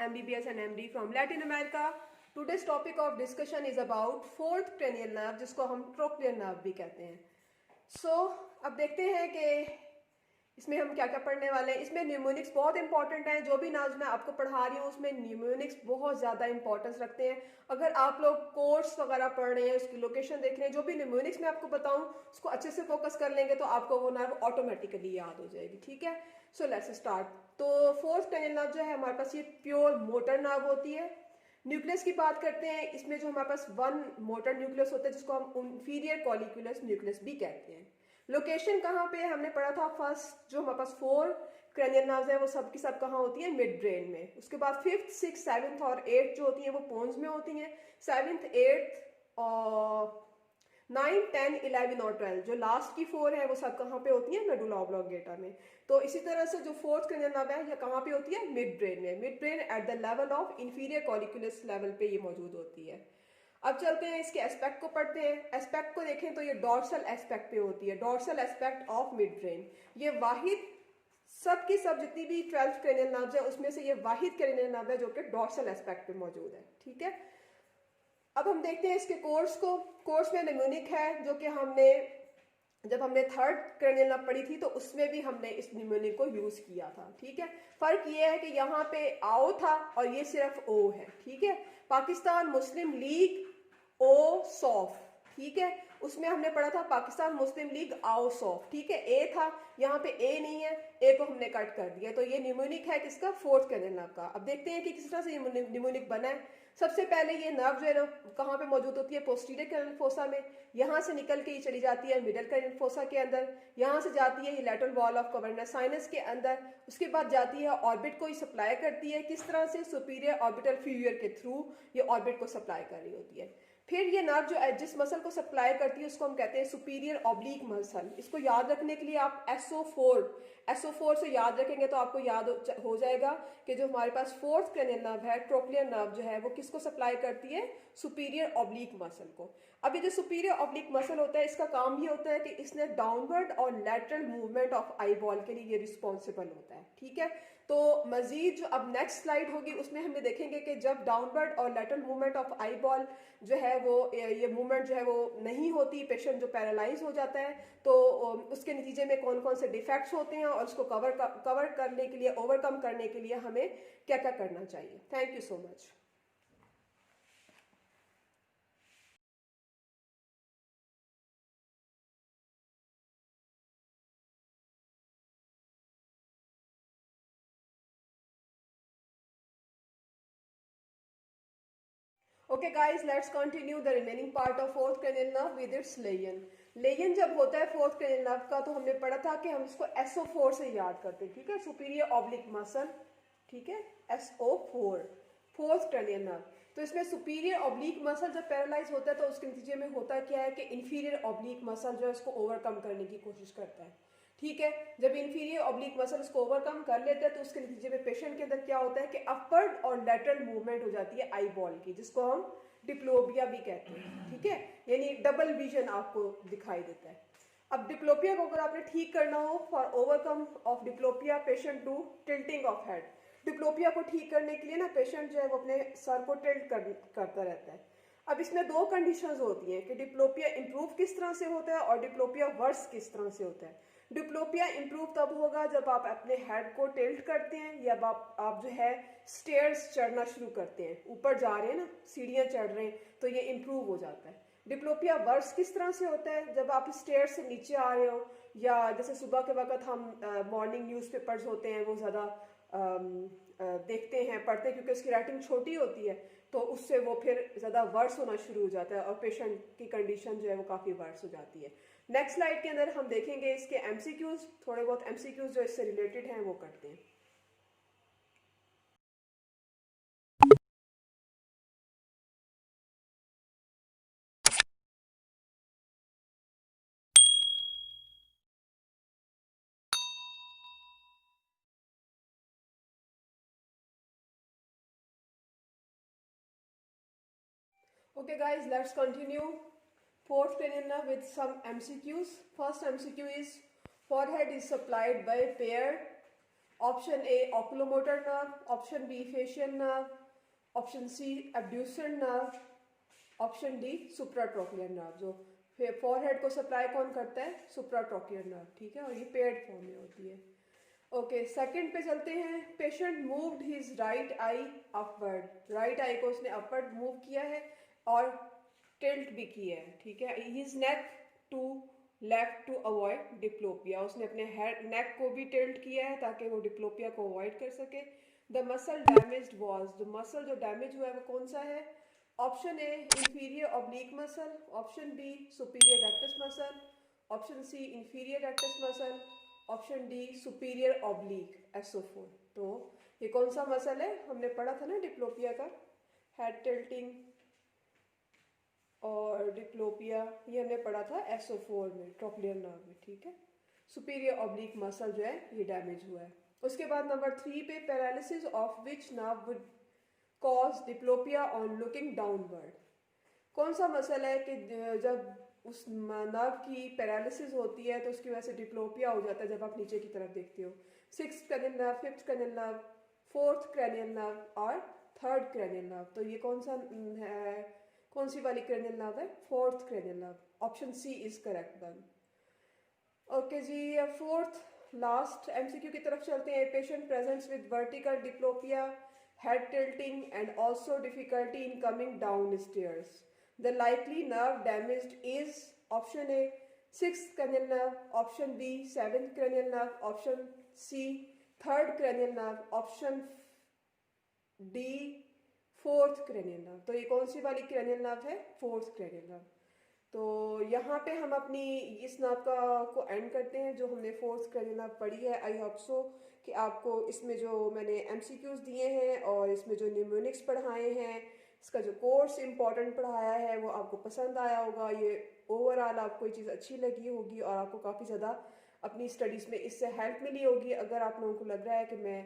MBBS and MD from Latin America. Today's topic of discussion is about fourth cranial nerve, जिसको हम trochlear nerve भी कहते हैं. अब देखते हैं कि इसमें हम क्या क्या पढ़ने वाले हैं. इसमें न्यूमोनिक्स बहुत इंपॉर्टेंट है. जो भी नाज मैं आपको पढ़ा रही हूँ उसमें न्यूमोनिक्स बहुत ज़्यादा इंपॉर्टेंस रखते हैं. अगर आप लोग कोर्स वगैरह पढ़ रहे हैं, उसकी लोकेशन देख रहे हैं, जो भी न्यूमोनिक्स मैं आपको बताऊँ उसको अच्छे से फोकस कर लेंगे तो आपको वो नर्व ऑटोमेटिकली याद हो जाएगी. ठीक है, सो लेट्स स्टार्ट. तो फोर्थ cranial नर्व जो है हमारे पास ये प्योर मोटर नर्व होती है. न्यूक्लियस की बात करते हैं. इसमें जो हमारे पास वन मोटर न्यूक्लियस होता है जिसको हम इंफीरियर कॉलिक्यूलस न्यूक्लियस भी कहते हैं. लोकेशन कहाँ पे हमने पढ़ा था? फर्स्ट जो हमारे पास 4 cranial nerves है वो सब की सब कहाँ होती है? मिड ब्रेन में. उसके बाद 5th, 6th, 7th और 8th जो होती हैं वो पोन्स में होती हैं. 7th, 8th और 9, 10, 11 और 12 जो लास्ट की 4 है वो सब कहाँ पे होती है? मेडुला ऑब्लोंगेटा में. तो इसी तरह से जो फोर्थ cranial nerve है ये कहाँ पे होती है? मिड ब्रेन में. Midbrain at the level of inferior colliculus level पे ये मौजूद होती है. अब चलते हैं इसके एस्पेक्ट को पढ़ते हैं. एस्पेक्ट को देखें तो ये डॉर्सल एस्पेक्ट पे होती है. Dorsal aspect of mid brain. ये वाहिद सब की सब जितनी भी 12 cranial nerves है उसमें से ये वाहिद cranial nerve है जो कि डॉर्सल एस्पेक्ट पे मौजूद है. ठीक है, अब हम देखते हैं इसके कोर्स को. कोर्स में न्यूमोनिक है जो कि जब हमने थर्ड cranial nerve पढ़ी थी तो उसमें भी हमने इस न्यूमोनिक को यूज किया था. ठीक है, फर्क ये है कि यहाँ पे आओ था और ये सिर्फ ओ है. ठीक है, पाकिस्तान मुस्लिम लीग ओ सॉफ. ठीक है, उसमें हमने पढ़ा था पाकिस्तान मुस्लिम लीग आओ सॉफ. ठीक है, ए था, यहाँ पे ए नहीं है, ए को हमने कट कर दिया. तो ये न्यूमोनिक है किसका? फोर्थ cranial nerve का. अब देखते हैं कि किस तरह से ये न्यूमोनिक बना है. सबसे पहले ये नर्व जो है ना कहाँ पे मौजूद होती है? पोस्टीरियर क्रैनियल फोसा में. यहाँ से निकल के ये चली जाती है मिडल क्रैनियल फोसा के अंदर. यहाँ से जाती है ये lateral wall of cavernous sinus के अंदर. उसके बाद जाती है ऑर्बिट को ये सप्लाई करती है. किस तरह से? सुपीरियर ऑर्बिटल फ्यूयर के थ्रू ये ऑर्बिट को सप्लाई कर रही होती है. फिर ये नर्व जो जिस मसल को सप्लाई करती है उसको हम कहते हैं सुपीरियर ऑब्लिक मसल. इसको याद रखने के लिए आप SO4 से याद रखेंगे तो आपको याद हो जाएगा कि जो हमारे पास फोर्थ cranial nerve है, ट्रोक्लियर नर्व जो है वो किसको सप्लाई करती है? सुपीरियर ऑब्लिक मसल को. अब ये जो सुपीरियर ऑब्लिक मसल होता है इसका काम ये होता है कि इसने डाउनवर्ड और lateral movement of eye ball के लिए ये रिस्पॉन्सिबल होता है. ठीक है, तो मजीद जो अब नेक्स्ट स्लाइड होगी उसमें हमें देखेंगे कि जब डाउनवर्ड और lateral movement of eye ball जो है वो ये मूवमेंट जो है वो नहीं होती, पेशेंट जो पैरालाइज हो जाता है, तो उसके नतीजे में कौन कौन से डिफेक्ट्स होते हैं और उसको कवर करने के लिए, ओवरकम करने के लिए हमें क्या क्या करना चाहिए. Thank you so much. Okay guys, let's continue the remaining part of fourth cranial nerve with its Leyen. Leyen जब होता है फोर्थ cranial nerve का तो हमने पढ़ा था कि हम इसको SO4 से याद करते हैं. ठीक है, सुपीरियर ऑब्लिक मसल. ठीक है, SO4 फोर्थ cranial nerve. तो इसमें सुपीरियर ऑब्लिक मसल जब पैरालाइज होता है तो उसके नतीजे में होता क्या है कि इंफीरियर ऑब्लिक मसल जो है उसको ओवरकम करने की कोशिश करता है. ठीक है, जब इंफीरियर ऑब्लिक मसल उसको ओवरकम कर लेते हैं तो उसके नतीजे में पेशेंट के अंदर क्या होता है कि अपवर्ड और लैटरल मूवमेंट हो जाती है आई बॉल की, जिसको हम डिप्लोपिया भी कहते हैं. ठीक है, यानी डबल विजन आपको दिखाई देता है. अब डिप्लोपिया को अगर आपने ठीक करना हो, for overcome of diplopia patient do tilting of head. Diplopia को ठीक करने के लिए ना पेशेंट जो है वो अपने सर को टिल्ट करता रहता है. अब इसमें दो कंडीशंस होती हैं कि डिप्लोपिया इंप्रूव किस तरह से होता है और डिप्लोपिया वर्स किस तरह से होता है. डिप्लोपिया इंप्रूव तब होगा जब आप अपने हेड को टिल्ट करते हैं या आप जो है स्टेयर्स चढ़ना शुरू करते हैं, ऊपर जा रहे हैं ना, सीढ़ियाँ चढ़ रहे हैं, तो ये इंप्रूव हो जाता है. डिप्लोपिया वर्स किस तरह से होता है? जब आप स्टेयर्स से नीचे आ रहे हो या जैसे सुबह के वक्त हम मॉर्निंग न्यूज़पेपर्स होते हैं वो ज़्यादा देखते हैं, पढ़ते हैं, क्योंकि उसकी राइटिंग छोटी होती है तो उससे वो फिर ज़्यादा वर्स होना शुरू हो जाता है और पेशेंट की कंडीशन जो है वो काफ़ी वर्स हो जाती है. नेक्स्ट स्लाइड के अंदर हम देखेंगे इसके MCQs, थोड़े बहुत MCQs जो इससे रिलेटेड हैं वो करते हैं. Okay guys, let's continue fourth cranial nerve with some MCQs. First MCQ is forehead is supplied by pair option A oculomotor nerve, option B facial nerve, option C abducent nerve, option D supratrochlear nerve. जो forehead को supply कौन करता है? Supratrochlear nerve, ठीक है, और ये paid form में होती है। ओके, सेकंड पे चलते हैं। Patient moved his right I upward, right I को उसने अपवर्ड मूव किया है और टिल्ट भी किया है, ठीक है। His neck to left to avoid diplopia, उसने अपने हेड नेक को भी टिल्ट किया है ताकि वो डिप्लोपिया को अवॉइड कर सके। द मसल डैमेज्ड वाज, जो मसल जो डैमेज हुआ है वो कौन सा है? Option A inferior oblique muscle, option B superior rectus muscle, option C inferior rectus muscle, option D superior oblique SO4। तो ये कौन सा मसल है? हमने पढ़ा था ना डिप्लोपिया का, हेड टिल्टिंग और डिप्लोपिया, ये हमने पढ़ा था SO4 में, ट्रोक्लियर नर्व में, ठीक है। सुपीरियर ऑब्लिक मसल जो है ये डैमेज हुआ है। उसके बाद नंबर 3 पे, paralysis of which nerve would cause diplopia on looking downward, कौन सा मसल है कि जब उस नर्व की पैरालिसिस होती है तो उसकी वजह से डिप्लोपिया हो जाता है जब आप नीचे की तरफ देखते हो? 6th cranial nerve, 5th cranial nerve, 4th cranial nerve और 3rd क्रैनियल नर्व। तो ये कौन सा है? कौन सी वाली क्रैनियल नर्व है? 4th cranial nerve. Option C is correct one. Okay जी, 4th लास्ट MCQ की तरफ चलते हैं। Patient presents with vertical diplopia, head tilting and also difficulty in coming down stairs. The likely nerve damaged is option A 6th cranial nerve, option B 7th cranial nerve, option C 3rd cranial nerve, option D 4th cranial nerve। तो ये कौन सी वाली cranial nerve है? 4th cranial nerve। तो यहाँ पे हम अपनी इस नाव को एंड करते हैं जो हमने 4th cranial nerve पढ़ी है। आई होप सो कि आपको इसमें जो मैंने MCQs दिए हैं और इसमें जो न्यूमोनिक्स पढ़ाए हैं, इसका जो कोर्स इम्पॉर्टेंट पढ़ाया है वो आपको पसंद आया होगा। ये ओवरऑल आपको ये चीज़ अच्छी लगी होगी और आपको काफ़ी ज़्यादा अपनी स्टडीज़ में इससे हेल्प मिली होगी। अगर आप लोगों को लग रहा है कि मैं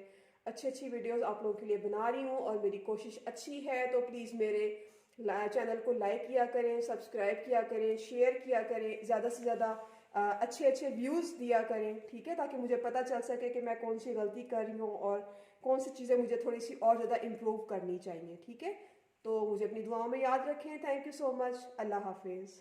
अच्छी वीडियोज़ आप लोगों के लिए बना रही हूँ और मेरी कोशिश अच्छी है, तो प्लीज़ मेरे चैनल को लाइक किया करें, सब्सक्राइब किया करें, शेयर किया करें, ज़्यादा से ज़्यादा अच्छे व्यूज़ दिया करें, ठीक है, ताकि मुझे पता चल सके कि मैं कौन सी गलती कर रही हूँ और कौन सी चीज़ें मुझे थोड़ी सी और ज़्यादा इम्प्रूव करनी चाहिए, ठीक है। तो मुझे अपनी दुआओं में याद रखें। Thank you so much. Allah हाफिज़।